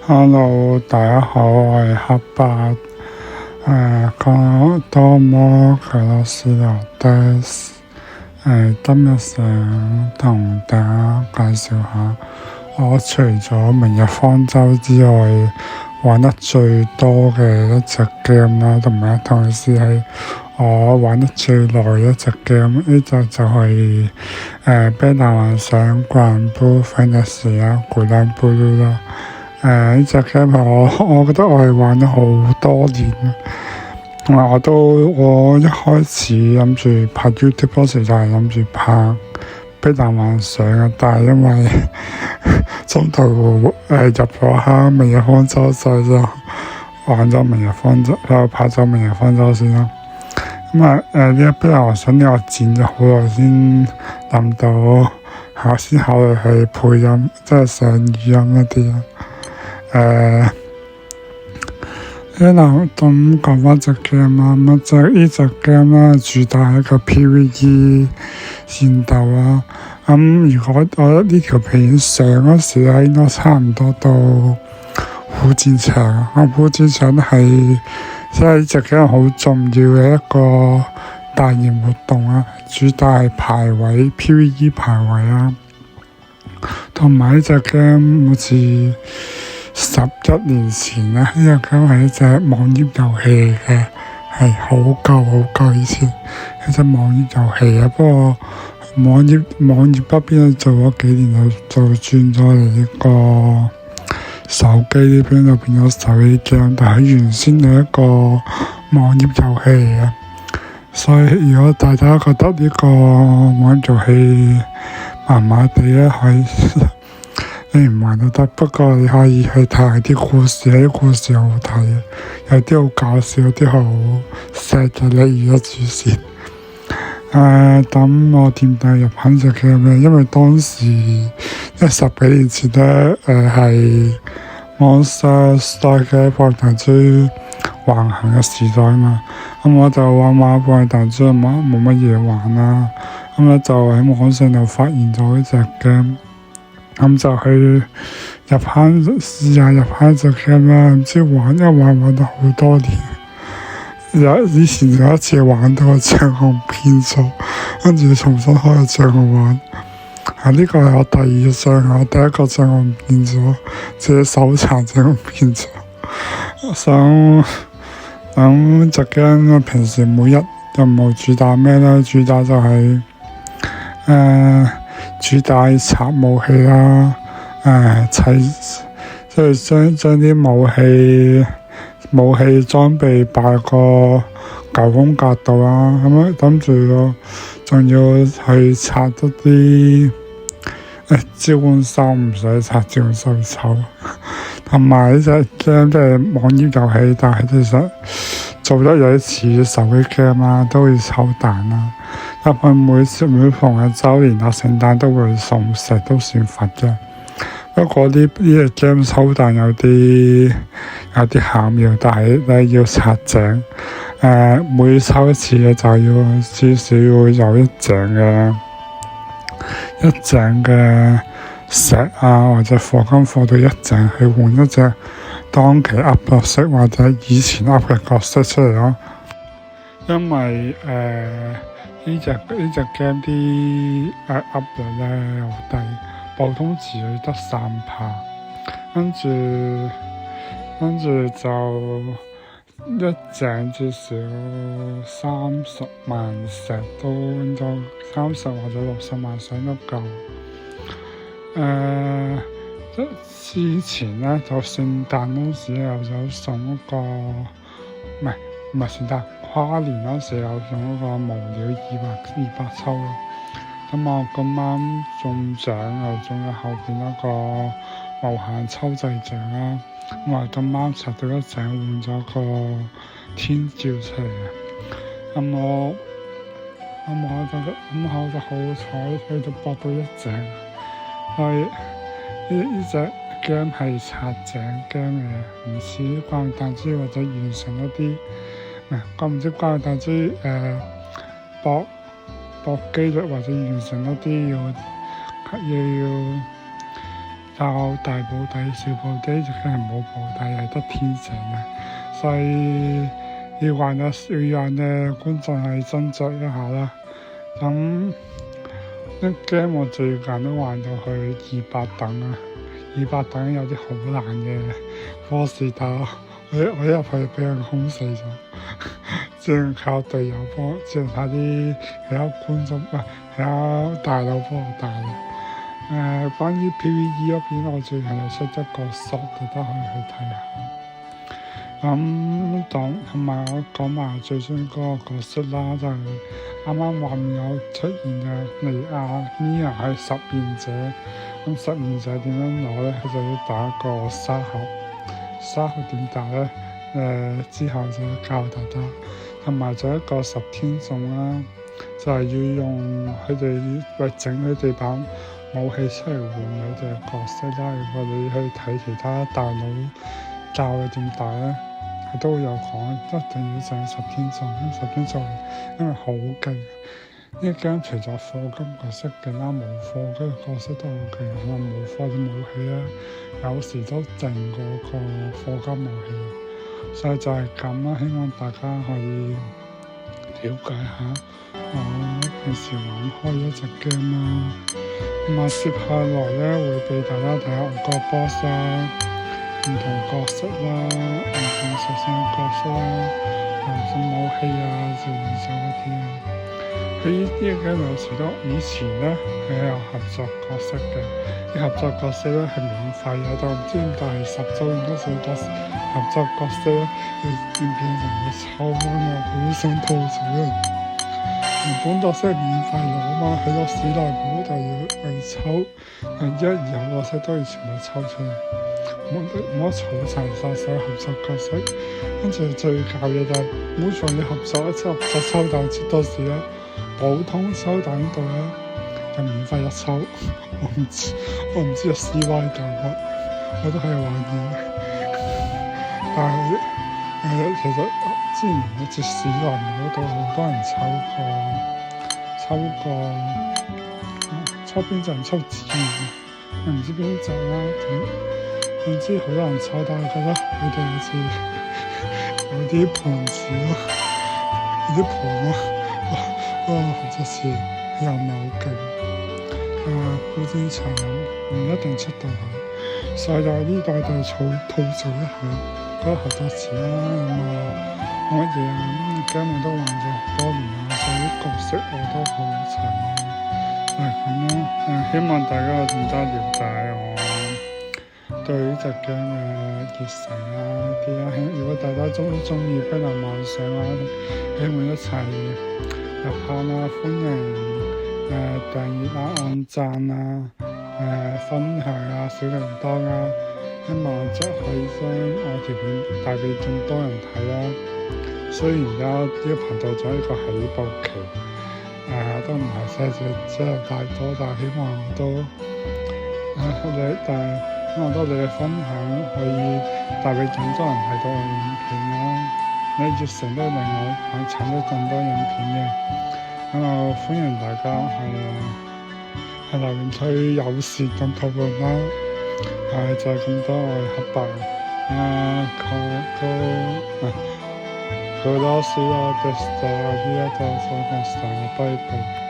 Hello，大家好，我係黑白。多麼卡洛斯羅德斯。今日想同大家介紹下，我除咗明日方舟之外，玩得最多嘅一隻 game 啦，同埋同時係我玩得最耐一隻 game，呢隻就係啤大幻想 Grand Blue Fantasy 啦，Grand Blue 啦。呢隻 game 我覺得我係玩咗好多年，同埋我一開始諗住拍 YouTube 嗰時就係諗住拍啤大幻想嘅，但係因為中途入咗下明日方舟，所以就玩咗明日方舟，就拍咗明日方舟先啦。呢一啤大幻想呢，我剪咗好耐先諗到先考慮去配音，即係上語音一啲啦。咁講翻隻 game 啦，呢隻 game 咧主打係一個 PVE 戰鬥啦。如果我覺得呢條片上嗰時咧，應該差唔多到副戰場。副戰場係即係呢隻 game 好重要嘅一個大型活動啊，主打係排位 PVE 排位啊。同埋呢隻 game 好似11年前呢隻 game 係一隻網頁遊戲嚟嘅，係好舊以前一隻網頁遊戲啊。不過網頁嗰邊做咗幾年就轉咗嚟呢個手機呢邊，就變咗手機 game，但係原先係一個網頁遊戲嚟嘅。所以如果大家覺得呢個網頁遊戲麻麻地咧，可以你唔玩都得，不過你可以去睇下啲故事，啲故事好睇，有啲好搞笑，有啲好 sad 嘅，例如一主線。咁我點解入坑隻 game 咧？因為當時10幾年前咧，係 Monster Strike 嘅爆彈豬橫行嘅時代嘛。我就玩爆彈豬冇乜嘢玩啦。就喺網上就發現咗呢隻 game。就去入坑試下入坑隻 game 啦，唔知玩咗好多年。以前有一次玩到個帳號變咗，跟住重新開個帳號玩。呢個係我第二個帳號，第一個帳號唔變咗，自己手殘帳號變咗。想隻 game 平時每日任務主打咩咧？主打就係主打拆武器啦，即係將啲武器裝備擺個9宮格度啦，諗住仲要去拆多啲召喚獸，唔使拆召喚獸抽。同埋呢隻 game 即係網頁遊戲，但係其實做得有啲似手機 game 啦，都會抽蛋啦。每逢嘅週年啊、聖誕都會送石，都算罰嘅。不過呢隻 game 抽蛋有啲巧妙，但係你要拆井。每抽一次嘅就要至少要有一井嘅石啊，或者課金課到一井去換一隻當期 up 角色或者以前 up 嘅角色出嚟咯。因為呢隻 game 啲 up 率咧好低，普通詞語得3%，跟住就一井至少30萬石都應該30或者60萬石都夠。之前咧就聖誕嗰時又有送嗰個，唔係聖誕，跨年嗰時有送嗰個無料200抽咯。我咁啱中獎又中咗後邊嗰個無限抽掣獎啦。我咁啱拆到一井換咗個天照出嚟啊！我就好彩去到博到一井。所以呢隻 game 係拆井 game 嘅，唔似怪物彈珠或者完成一啲唔知怪物彈珠搏機率或者完成一啲要有大部隊、小部隊，就係冇部隊，係得天井嘅，所以要玩嘅觀眾係斟酌一下啦。咁一 game 我最近都玩到去200等啊，200等有啲好難嘅 boss 打，我一入去俾人轟死咗，只能靠隊友幫，只能靠啲其他觀眾其他大佬幫我打啦。關於 PVE 嗰邊，我最近又出咗個 short，大家可以去睇下。同埋我講埋最中意嗰個角色啦，就係啱啱畫面有出現嘅尼亞，Nia係實驗者。咁實驗者點樣攞咧？佢就要打一個沙盒，沙盒點打咧？之後就教大家。同埋仲有一個10天種啦，就係要用佢哋嚟整佢哋把武器出嚟換佢哋嘅角色啦。如果你去睇其他大佬教佢點打咧，佢都會有講，一定要整10天種。咁10天種因為好勁，呢個 game 除咗課金角色勁啦，冇課嗰個角色都好勁，可能冇課啲武器咧，有時都勁過個課金武器。所以就係咁啦，希望大家可以了解下我平時玩開一隻 game 啦。咁啊，接下來咧會俾大家睇下我個 boss 啦，唔同角色啦，唔同屬性角色啦，什麼武器啊，自然手嗰啲啊。佢呢啲 game 有時都以前咧係有合作角色嘅，啲合作角色咧係免費嘅，但唔知點解係10週年嗰時個合作角色咧要變成要抽啊，好想吐槽啊！原本角色係免費攞嘛，去到史萊姆就要去抽，有角色都要全部抽出嚟，冇得儲齊晒所有合作角色。跟住最搞嘢就係每場你合作一次合作抽彈，到時咧普通抽彈度咧就免費一抽。我唔知個 CY 搞乜，我都係懷疑。但係其實之前好似史萊姆嗰度好多人抽邊陣抽資源，唔知邊陣啦。總之好多人抽，但係覺得佢哋好似有啲盤子咯，有啲盤咯。合作詞又唔係好勁，古戰場唔一定出到去，所以就呢度就吐槽一下嗰個合作詞啦。乜嘢啊？game 都玩咗好多年啦，所以啲角色我都好齊啦。就係咁咯。希望大家更加了解我對呢隻 game 嘅熱誠啊啲啦。如果大家中意《碧藍幻想》啊，希望一齊入坑啦，歡迎訂閱啊、按讚啊、分享啊、小鈴鐺啊，希望即可以將我條片帶俾更多人睇啦。雖然而家呢個頻道仲係一個起步期，都唔係即係太多，但係希望你嘅分享可以帶俾更多人睇到我影片啦。你熱誠都令我產出更多影片嘅，歡迎大家係留言區友善咁討論啦。就係咁多，我係黑白多謝啦，多謝，呢一個所講嘅拜拜。